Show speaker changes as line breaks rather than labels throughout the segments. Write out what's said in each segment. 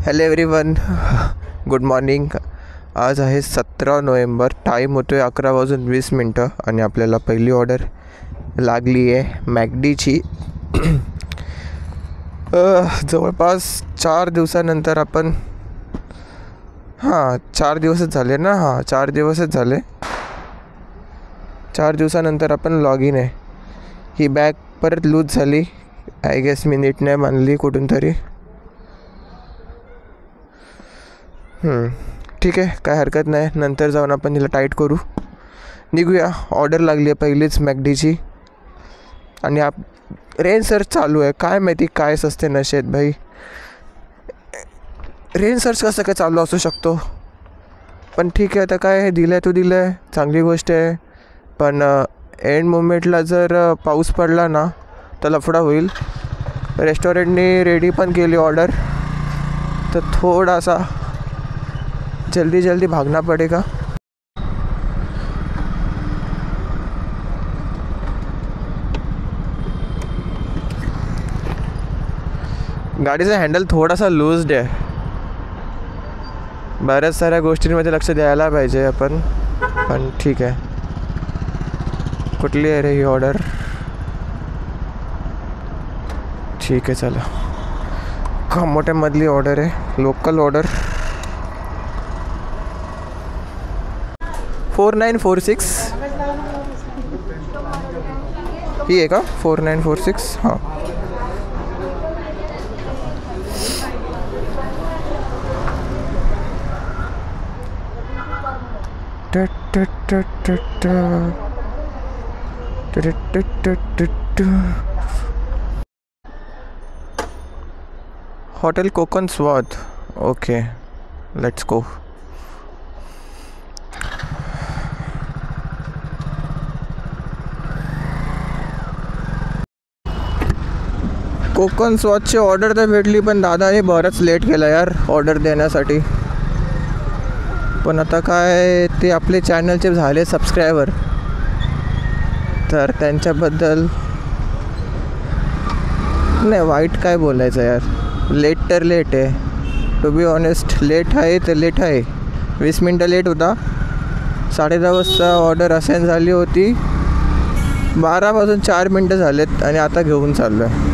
Hello everyone, good morning. आज आहे 17 November. Time होतो आहे 11:20 आणि आपल्याला पहिली ऑर्डर लागली आहे मॅकडीची. जवळपास 4 दिवसानंतर आपण 4 दिवसच झाले ना. 4 दिवसच झाले. 4 दिवसानंतर आपण लॉग इन आहे. ही बॅग परत लूज झाली. आय गेस मी नीट नाही बांधली कुठून तरी. ठीक आहे, काय हरकत नाही. नंतर जाऊन आपण तिला टाईट करू. निघूया. ऑर्डर लागली आहे पहिलीच मॅकडीची. आणि रेन सर्च चालू आहे. काय माहिती काय असते नशेत भाई. रेन सर्च कसं काय चालू असू शकतो. पण ठीक आहे, आता काय दिलं आहे तो दिलं आहे, चांगली गोष्ट आहे. पण एंड मोमेंटला जर पाऊस पडला ना तर लफडा होईल. रेस्टॉरंटने रेडी पण केली ऑर्डर, तर थोडासा जल्दी भागना पडेगा. गाडीचा हँडल थोडासा लूज्ड आहे. बऱ्याच साऱ्या गोष्टींमध्ये लक्ष द्यायला पाहिजे आपण. पण ठीक आहे. कुठली आहे रे ही ऑर्डर? ठीक आहे, चला. का मोठ्यामधली ऑर्डर आहे, लोकल ऑर्डर. 4946 ही आहे का? 4946. हां, hotel Konkan Swad. Okay, let's go. Konkan स्वादची ऑर्डर तर भेटली, पण दादाने बरंच लेट केलं यार ऑर्डर देण्यासाठी. पण आता काय, ते आपले चॅनलचे झाले सबस्क्रायबर, तर त्यांच्याबद्दल नाही वाईट काय बोलायचं यार. लेट तर लेट आहे. टू बी ऑनेस्ट, लेट आहे तर लेट आहे. 20 मिनटं लेट होता. 10:30 वाजता ऑर्डर असाईन झाली होती. 12 वाजून 4 मिनटं झालेत आणि आता घेऊन चाललो आहे.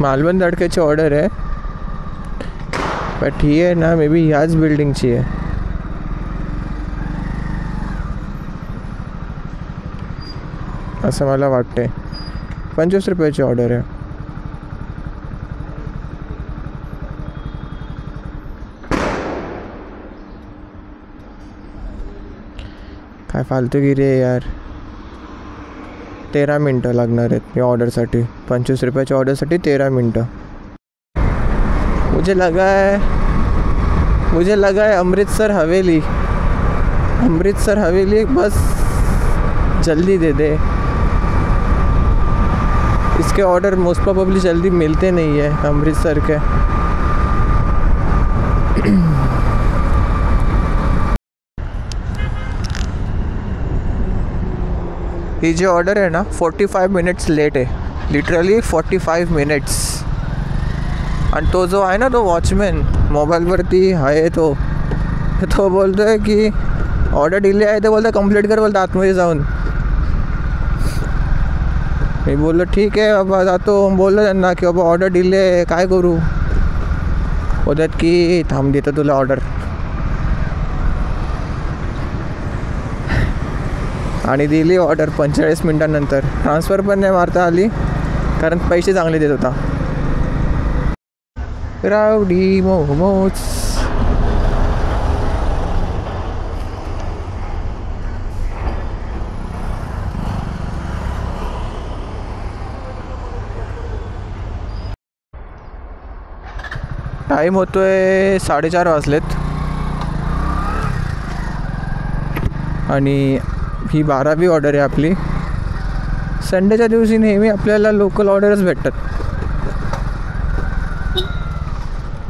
मालवण तडक्याची ऑर्डर आहे, बट ही आहे ना मे बी ह्याच बिल्डिंगची आहे. असं मला वाटते. 25 रुपयाची ऑर्डर आहे. काय फालतूगिरी आहे यार. 13 मिनटं लागणार आहेत या ऑर्डरसाठी. 25 रुपयाच्या ऑर्डरसाठी 13 मिनटं. मुझे लगा है अमृतसर हवेली बस जल्दी दे दे. इसके ऑर्डर मोस्ट प्रोबेबली जल्दी मिलते नहीं है अमृतसर के. ही जी ऑर्डर आहे ना 45 मिनिट्स लेट आहे. Literally 45 minutes. आणि तो जो आहे ना, तो वॉचमॅन मोबाईलवरती आहे, तो बोलतो आहे की ऑर्डर डिले आहे. ते बोलतो कंप्लीट कर, बोलतो आतमध्ये जाऊन. मी बोललो ठीक आहे बाबा, जातो. बोललो त्यांना की बाबा ऑर्डर डिले आहे, काय करू. बोलतात की थांब, देतो तुला ऑर्डर. आणि दिली ऑर्डर 45 मिनटानंतर. ट्रान्सफर पण नाही मारता आली, कारण पैसे चांगले देत होता. रावडी मोमोज. टाईम होतोय 4:30 वाजलेत. आणि ही 12वी ऑर्डर आहे आपली. संडेच्या दिवशी नेहमी आपल्याला लोकल ऑर्डरच भेटतात.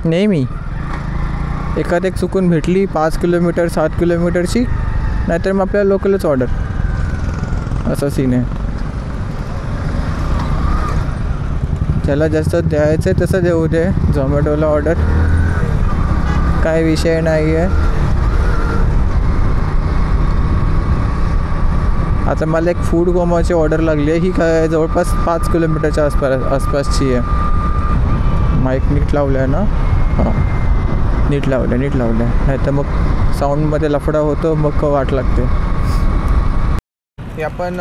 नेहमी एखाद एक चुकून भेटली 5 किलोमीटर 7 किलोमीटरची, नाहीतर मग आपल्याला लोकलच ऑर्डर. असा सीन आहे. ज्याला जसं द्यायचं आहे तसं देऊ दे. झोमॅटोला ऑर्डर काय विषय नाही आहे. आता मला एक फूड कोमाची ऑर्डर लागली आहे. ही काय जवळपास 5 किलोमीटरच्या आसपासची आहे. माईक नीट लावलं आहे ना? हां, नीट लावलं नाही तर मग साऊंडमध्ये लफडा होतो, मग वाट लागते. हे आपण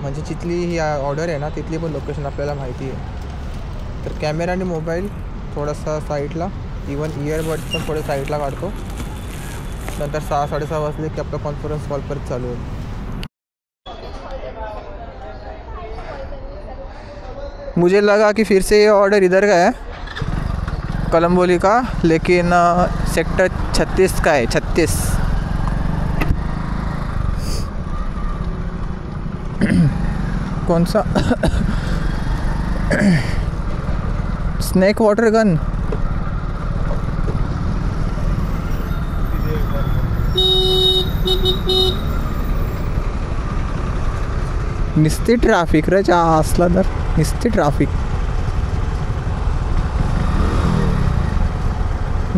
म्हणजे जिथली ही ऑर्डर आहे ना तिथली पण लोकेशन आपल्याला माहिती आहे. तर कॅमेरा आणि मोबाईल थोडासा साईडला, इवन इयरबड्स पण थोडे साईडला काढतो. नंतर 6-6:30 वाजले की आपला कॉन्फरन्स कॉल परत चालू होईल. मुझे लगा कि फिर से ये ऑर्डर इधर का है, कलम्बोली का, लेकिन सेक्टर 36 का है. 36 कौन सा? Snake water gun. निस्ती ट्रॅफिक रे असला तर निस्ती ट्रॅफिक.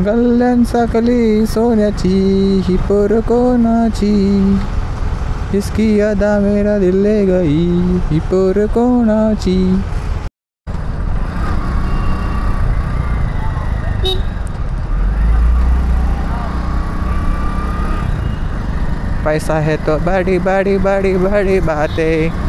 गल्ल्यांसाकली सोन्याची ही पोर कोणाची, इसकी अदा मेरा दिल ले गई, ही पोर कोणाची. पैसा है तो बड़ी बड़ी बड़ी बड़ी बातें.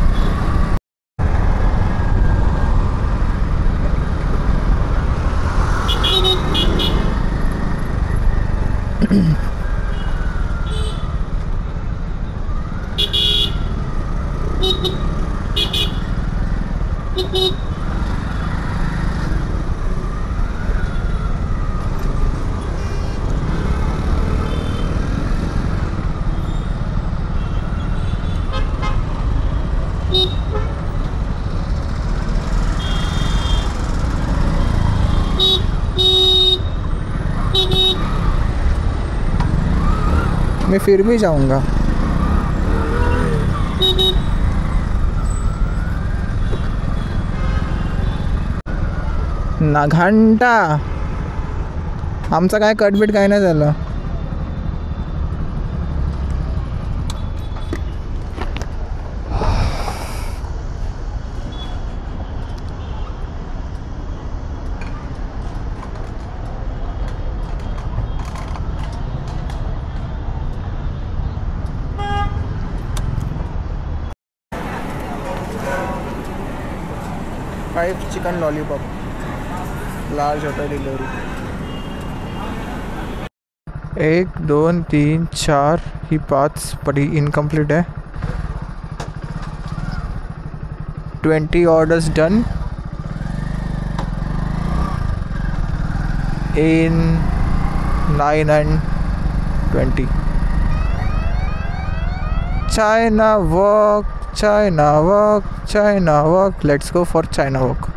मैं फिर भी जाऊंगा. ना घंटा आमचा काय कटबीट काय नाही झालं. Chicken lollipop large order delivery. 1 2 3 4 ही 5 पडी इनकम्प्लीट आहे. 20 orders done in 9 and 20. China walk, China walk, China walk. Let's go for China walk.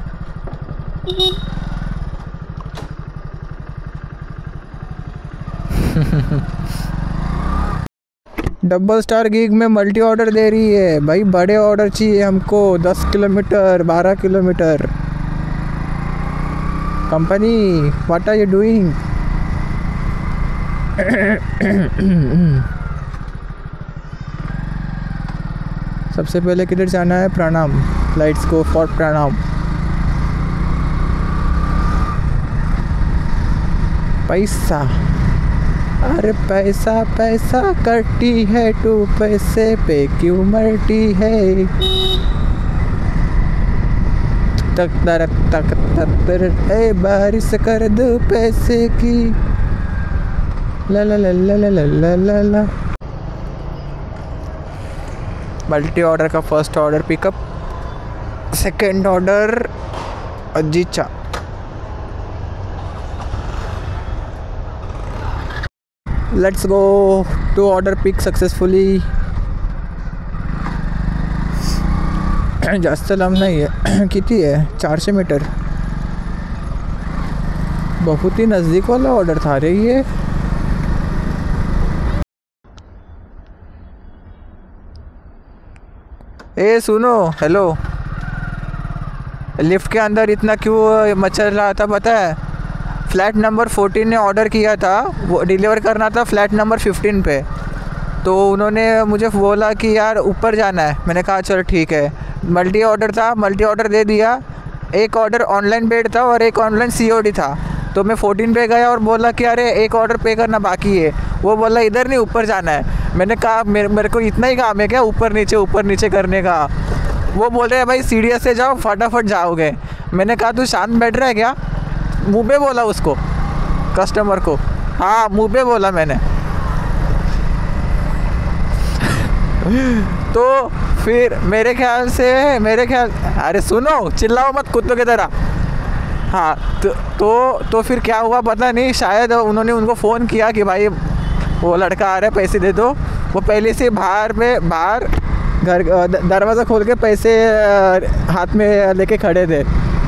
Double star gig में मल्टी ऑर्डर दे रही है भाई. बड़े ऑर्डर चाहिए हमको. 10 kilometre 12 kilometre. Company what are you doing? सबसे पहले किधर जाना है? प्रणाम. लेट्स गो फॉर प्रणाम. पैसा, अरे पैसा पैसा करती है तू, पैसे पे क्यों मरती है? तक तर तक तर ए बारिश कर दो पैसे की. ला ला ला ला ला ला ला ला. मल्टी ऑर्डर का first order pickup. Second order अजीचा. Let's go to order pick successfully. जास्त लांब नाही है. किती है? 400 मीटर. बहुत ही नज़दीक वाला ऑर्डर था रे ये. ए सुनो, हेलो लिफ्ट के अंदर इतना क्यों मचल रहा था पता है? फ्लैट नंबर 14 ने ऑर्डर किया था, वो डिलीवर करना था फ्लैट नंबर 15 पे। तो उन्होंने मुझे बोला कि यार ऊपर जाना है। मैंने कहा चलो ठीक है। मल्टी ऑर्डर था, मल्टी ऑर्डर दे दिया। एक ऑर्डर ऑनलाइन पेड था और एक ऑनलाइन COD था। तो मैं 14 पे गया और बोला कि अरे एक ऑर्डर पे करना बाकी है। वो बोला इधर नहीं, ऊपर जाना है। मैंने कहा मेरे को इतना ही काम है क्या ऊपर नीचे करने का? वो बोल रहे हैं भाई सीढ़ियों से जाओ, फटाफट जाओगे। मैंने कहा तू शांत बैठ रहा है क्या? मुँह पे बोला उसको, कस्टमर को। हाँ, मुँह पे बोला मैंने। तो फिर मेरे ख्याल अरे सुनो, चिल्लाओ मत कुत्तों की तरह। हाँ, तो फिर क्या हुआ पता नहीं, शायद उन्होंने उनको फ़ोन किया कि भाई वो लड़का आ रहा है, पैसे दे दो। वो पहले से बाहर घर दरवाज़ा खोल के पैसे हाथ में लेके खड़े थे।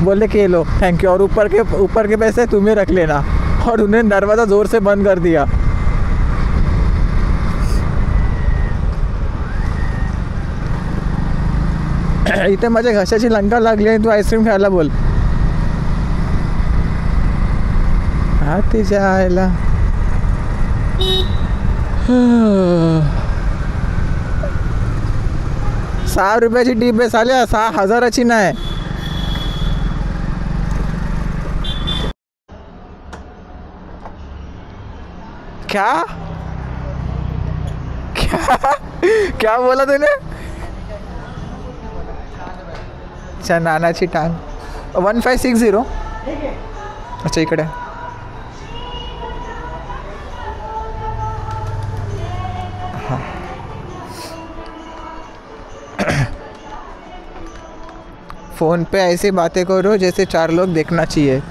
बोले कि ये लो, थैंक यू, और ऊपर के पैसे तुम्हें रख लेना। और उन्हें दरवाज़ा ज़ोर से बंद कर दिया। इथे माझ्या घशाची लंका लागली आणि तू आईस्क्रीम खायला बोल. हा तिच्या आईला. ₹6 टीप आहे साल्या, 6,000ची नाही. क्या क्या क्या बोला तूने? अच्छा, नानाची टांग 1560. अच्छा, इकडे हां. फ़ोन पे ऐसी बातें करो जैसे 4 लोग देखना चाहिए.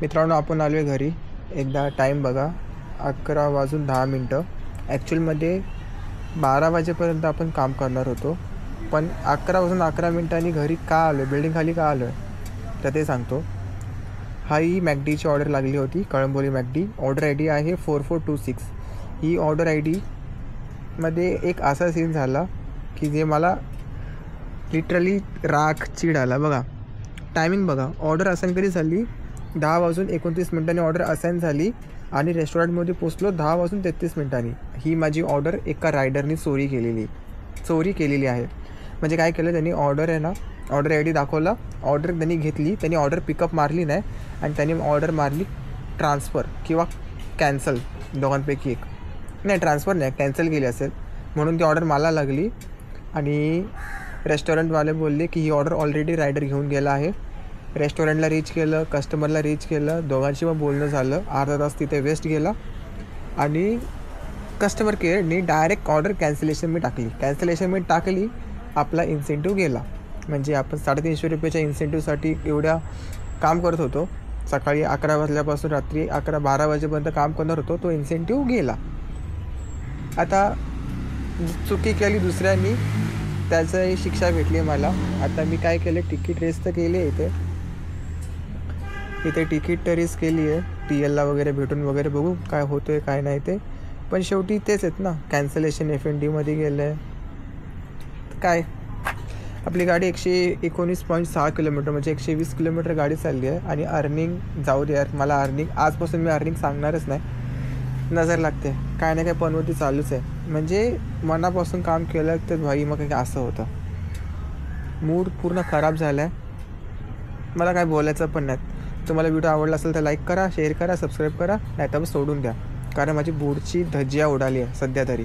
मित्रांनो, आपण आलो आहे घरी. एकदा टाईम बघा, 11:10. ॲक्च्युअलमध्ये 12 वाजेपर्यंत आपण काम करणार होतो, पण 11:11 घरी का आलो, बिल्डिंग खाली का आलो आहे तर ते सांगतो. ही मॅकडीची ऑर्डर लागली होती, कळंबोली मॅकडी. ऑर्डर ID आहे 4426. ही ऑर्डर IDमध्ये एक असा सीन झाला की जे मला लिटरली राग चीड आला. बघा टायमिंग बघा, ऑर्डर असाईन कधी झाली 10:29 ऑर्डर असाईन झाली आणि रेस्टॉरंटमध्ये पोचलो 10:33. ही माझी ऑर्डर एका रायडरनी चोरी केलेली आहे. म्हणजे काय केलं त्यांनी, ऑर्डर आहे ना, ऑर्डर ID दाखवला, ऑर्डर त्यांनी घेतली, त्यांनी ऑर्डर पिकअप मारली नाही आणि त्यांनी ऑर्डर मारली ट्रान्सफर किंवा कॅन्सल, दोघांपैकी एक. नाही, ट्रान्सफर नाही, कॅन्सल केली असेल, म्हणून ती ऑर्डर मला लागली. आणि रेस्टॉरंटवाले बोलले की ही ऑर्डर ऑलरेडी रायडर घेऊन गेला आहे. रेस्टॉरंटला रीच केलं, कस्टमरला रीच केलं, दोघांशी मग बोलणं झालं. अर्धा तास तिथे वेस्ट गेला आणि कस्टमर केअरनी डायरेक्ट ऑर्डर कॅन्सलेशन मी टाकली. आपला इन्सेंटिव्ह गेला. म्हणजे आपण ₹350 इन्सेंटिव्हसाठी एवढ्या काम करत होतो. सकाळी 11 वाजल्यापासून रात्री 11-12 वाजेपर्यंत काम करणार होतो, तो इन्सेंटिव्ह गेला. आता चुकी केली दुसऱ्यांनी, त्याची शिक्षा भेटली मला. आता मी काय केलं, तिकीट रेस तर केली आहे इथे तिकीट रेस केली आहे. TLला वगैरे भेटून वगैरे बघू काय होतं आहे काय नाही ते. पण शेवटी तेच आहेत ना, कॅन्सलेशन FNDमध्ये गेलं आहे. काय आपली गाडी 119.6 किलोमीटर म्हणजे 120 किलोमीटर गाडी चालली आहे. आणि अर्निंग जाऊ दे यार, मला आजपासून मी अर्निंग सांगणारच नाही. नजर लागते, काय ना काय पनवती चालूच आहे. म्हणजे मनापासून काम केलं तर भाई मग काही असं होतं. मूड पूर्ण खराब झाला आहे, मला काय बोलायचं पण नाही. तुम्हाला व्हिडिओ आवडला असेल तर लाईक करा, शेअर करा, सबस्क्राईब करा, नाही तर सोडून द्या. कारण माझी बूडची धज्जिया उडाली आहे सध्या तरी.